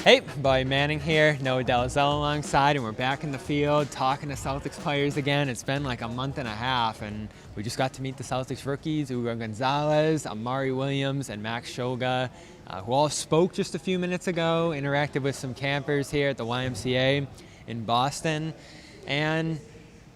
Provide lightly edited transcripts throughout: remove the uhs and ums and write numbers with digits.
Hey, Buddy Manning here, Noah Dalzell alongside, and we're back in the field talking to Celtics players again. It's been like a month and a half, and we just got to meet the Celtics rookies, Hugo González, Amari Williams, and Max Shulga, who all spoke just a few minutes ago, interacted with some campers here at the YMCA in Boston, and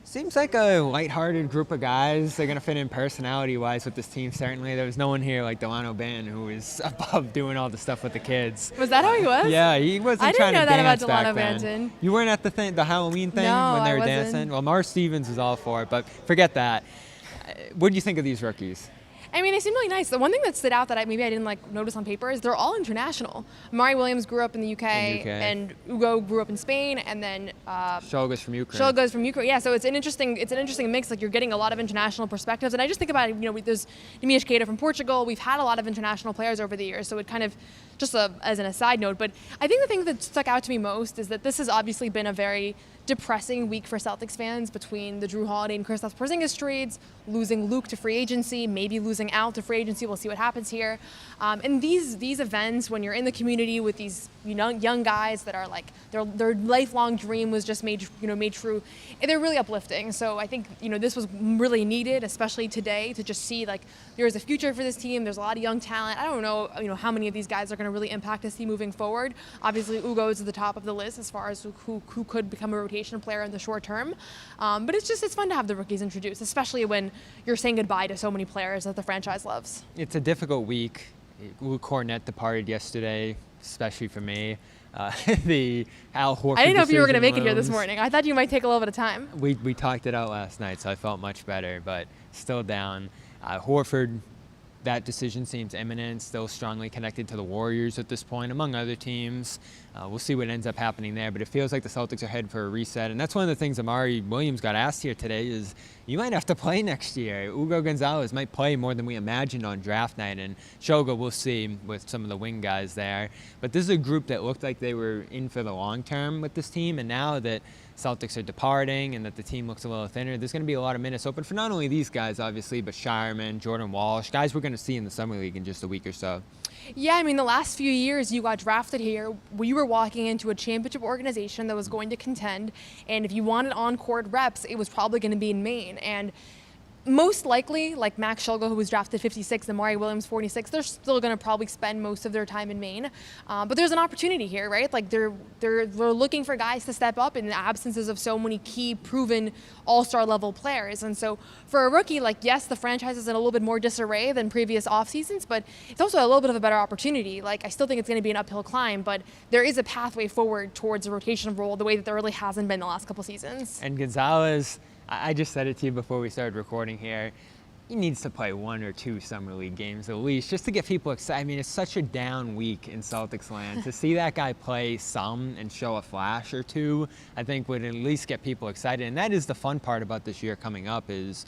seems like a lighthearted group of guys. They're going to fit in personality-wise with this team, certainly. There was no one here like Delano Banton, who was above doing all the stuff with the kids. Was that how he was? Yeah, he wasn't trying to dance back then. I didn't know that about Delano Banton. You weren't at the Halloween thing when they were dancing? Well, Mars Stevens was all for it, but forget that. What do you think of these rookies? I mean, they seem really nice. The one thing that stood out that I didn't notice on paper is they're all international. Amari Williams grew up in the UK, and Hugo grew up in Spain, and then Shulga's from Ukraine. Shulga's from Ukraine. Yeah, so it's an interesting mix. Like, you're getting a lot of international perspectives, and I just think about it. There's Nemias Queta from Portugal. We've had a lot of international players over the years, so it kind of just as an aside note. But I think the thing that stuck out to me most is that this has obviously been a very depressing week for Celtics fans between the Drew Holiday and Kristaps Porzingis trades, losing Luke to free agency, maybe losing Al to free agency. We'll see what happens here. And these events, when you're in the community with these young guys that are like their lifelong dream was just made true, they're really uplifting. So I think this was really needed, especially today, to just see like there's a future for this team. There's a lot of young talent. I don't know how many of these guys are going to really impact this team moving forward. Obviously, Hugo is at the top of the list as far as who could become a rotation player in the short term. But it's fun to have the rookies introduced, especially when you're saying goodbye to so many players that the franchise loves. It's a difficult week. Luke Kornet departed yesterday, especially for me. The Al Horford. I didn't know if you were going to make looms. it here this morning. I thought you might take a little bit of time. We talked it out last night, so I felt much better, but still down. Horford, that decision seems imminent, still strongly connected to the Warriors at this point, among other teams. We'll see what ends up happening there, but it feels like the Celtics are headed for a reset, and that's one of the things Amari Williams got asked here today is you might have to play next year. Hugo González might play more than we imagined on draft night, and Shulga we'll see with some of the wing guys there. But this is a group that looked like they were in for the long term with this team, and now that Celtics are departing and that the team looks a little thinner, there's going to be a lot of minutes open for not only these guys, obviously, but Shireman, Jordan Walsh, guys we're going to see in the Summer League in just a week or so. Yeah, I mean, the last few years you got drafted here, you were walking into a championship organization that was going to contend, and if you wanted on-court reps, it was probably going to be in Maine. And most likely, like Max Shulga, who was drafted 56, and Amari Williams 46, they're still going to probably spend most of their time in Maine. But there's an opportunity here, right? Like they're looking for guys to step up in the absences of so many key, proven all-star level players. And so for a rookie, like, yes, the franchise is in a little bit more disarray than previous off seasons, but it's also a little bit of a better opportunity. Like, I still think it's going to be an uphill climb, but there is a pathway forward towards a rotation role the way that there really hasn't been the last couple seasons. And Gonzalez, I just said it to you before we started recording here. He needs to play 1 or 2 Summer League games at least just to get people excited. I mean, it's such a down week in Celtics land. To see that guy play some and show a flash or two, I think would at least get people excited. And that is the fun part about this year coming up is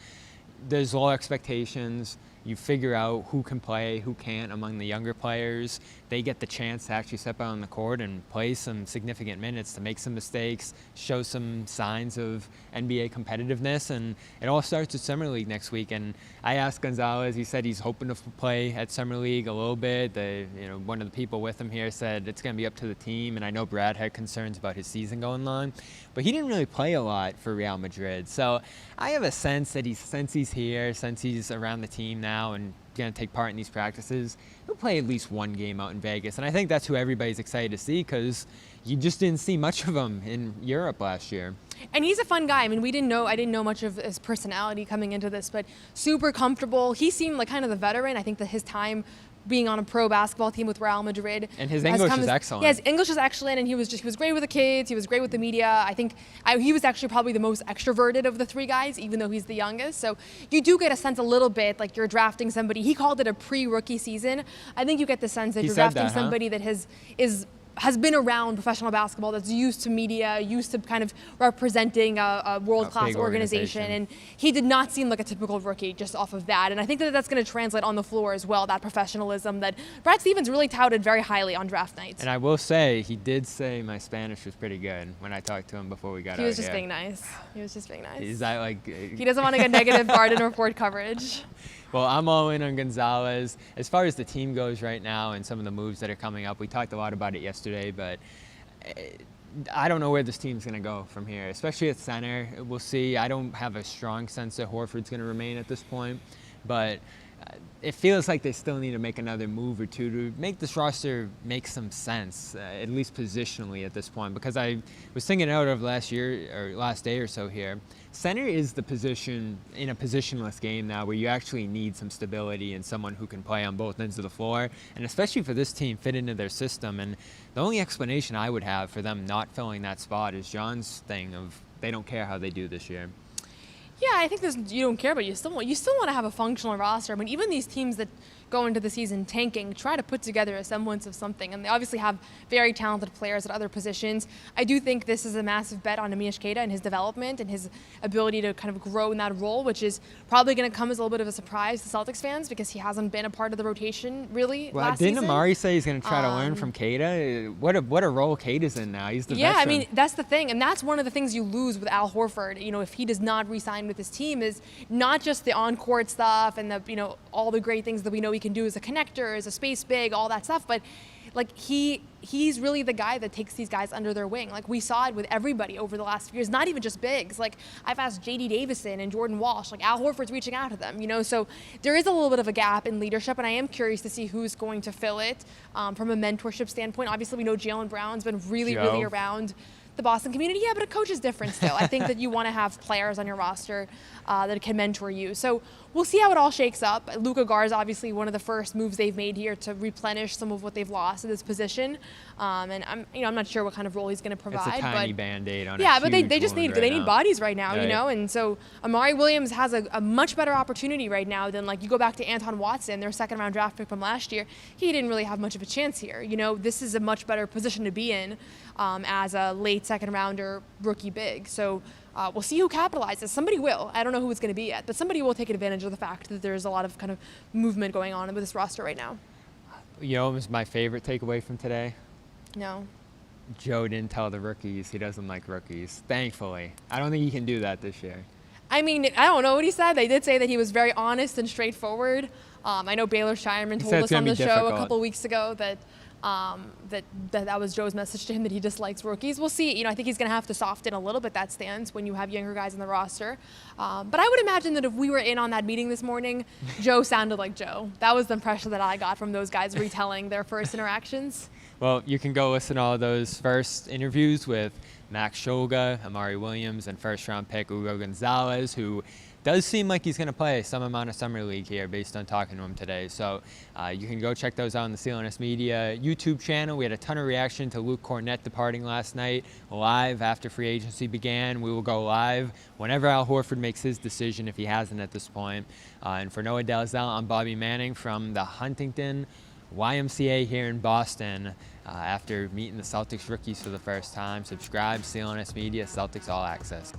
there's low expectations. You figure out who can play, who can't among the younger players. They get the chance to actually step out on the court and play some significant minutes, to make some mistakes, show some signs of NBA competitiveness, and it all starts with Summer League next week. And I asked Gonzalez, he said he's hoping to play at Summer League a little bit. One of the people with him here said it's going to be up to the team, and I know Brad had concerns about his season going long, but he didn't really play a lot for Real Madrid. So I have a sense that since he's here, since he's around the team now, and going to take part in these practices, he'll play at least 1 game out in Vegas. And I think that's who everybody's excited to see because you just didn't see much of him in Europe last year. And he's a fun guy. I mean, I didn't know much of his personality coming into this, but super comfortable. He seemed like kind of the veteran. I think that his time being on a pro basketball team with Real Madrid. And his English is excellent. Yeah, his English is excellent, and he was great with the kids. He was great with the media. I think he was actually probably the most extroverted of the 3 guys, even though he's the youngest. So you do get a sense a little bit like you're drafting somebody. He called it a pre-rookie season. I think you get the sense that you're drafting somebody that has been around professional basketball, that's used to media, used to kind of representing a world-class organization. And he did not seem like a typical rookie just off of that. And I think that that's going to translate on the floor as well, that professionalism that Brad Stevens really touted very highly on draft nights. And I will say, he did say my Spanish was pretty good when I talked to him before we got out here. He was just being nice. He was just being nice. Is that like... He doesn't want to get negative Garden Report coverage. Well, I'm all in on Gonzalez. As far as the team goes right now and some of the moves that are coming up, we talked a lot about it yesterday, but I don't know where this team's going to go from here, especially at center. We'll see. I don't have a strong sense that Horford's going to remain at this point, but it feels like they still need to make another move or two to make this roster make some sense, at least positionally at this point. Because I was thinking out of last year or last day or so here, center is the position in a positionless game now where you actually need some stability and someone who can play on both ends of the floor, and especially for this team, fit into their system. And the only explanation I would have for them not filling that spot is John's thing of they don't care how they do this year. Yeah, I think you don't care, but you still want to have a functional roster. I mean, even these teams that go into the season tanking try to put together a semblance of something, and they obviously have very talented players at other positions. I do think this is a massive bet on Amari Williams and his development and his ability to kind of grow in that role, which is probably going to come as a little bit of a surprise to Celtics fans because he hasn't been a part of the rotation really last season. Didn't Amari say he's going to try to learn from Keita? What a role Keita's in now. He's the veteran. I mean, that's the thing, and that's one of the things you lose with Al Horford. You know, if he does not re-sign with his team, is not just the on-court stuff and the all the great things that we know he can do as a connector, as a space big, all that stuff, but like he's really the guy that takes these guys under their wing. Like we saw it with everybody over the last few years, not even just bigs. Like I've asked J.D. Davison and Jordan Walsh, like Al Horford's reaching out to them, so there is a little bit of a gap in leadership, and I am curious to see who's going to fill it from a mentorship standpoint. Obviously, we know Jaylen Brown's been really around the Boston community. Yeah, but a coach is different still. I think that you want to have players on your roster that can mentor you. So we'll see how it all shakes up. Luke Kornet is obviously one of the first moves they've made here to replenish some of what they've lost in this position. And I'm not sure what kind of role he's going to provide. It's a tiny Band-Aid on but they just need bodies right now, Right. And so Amari Williams has a much better opportunity right now than like you go back to Anton Watson, their second round draft pick from last year. He didn't really have much of a chance here. This is a much better position to be in as a late second rounder rookie big. So we'll see who capitalizes. Somebody will. I don't know who it's going to be yet, but somebody will take advantage of the fact that there's a lot of kind of movement going on with this roster right now. It was my favorite takeaway from today. No. Joe didn't tell the rookies he doesn't like rookies. Thankfully. I don't think he can do that this year. I mean, I don't know what he said. They did say that he was very honest and straightforward. I know Baylor Shireman told us on the show a couple weeks ago that that was Joe's message to him, that he dislikes rookies. We'll see. I think he's going to have to soften a little bit that stance when you have younger guys in the roster. But I would imagine that if we were in on that meeting this morning, Joe sounded like Joe. That was the impression that I got from those guys retelling their first interactions. Well, you can go listen to all those first interviews with Max Shulga, Amari Williams, and first-round pick Hugo González, who does seem like he's going to play some amount of summer league here based on talking to him today. So you can go check those out on the CLNS Media YouTube channel. We had a ton of reaction to Luke Kornet departing last night live after free agency began. We will go live whenever Al Horford makes his decision, if he hasn't at this point. And for Noah Dalzell, I'm Bobby Manning from the Huntington YMCA here in Boston. After meeting the Celtics rookies for the first time, subscribe, CLNS Media, Celtics All Access.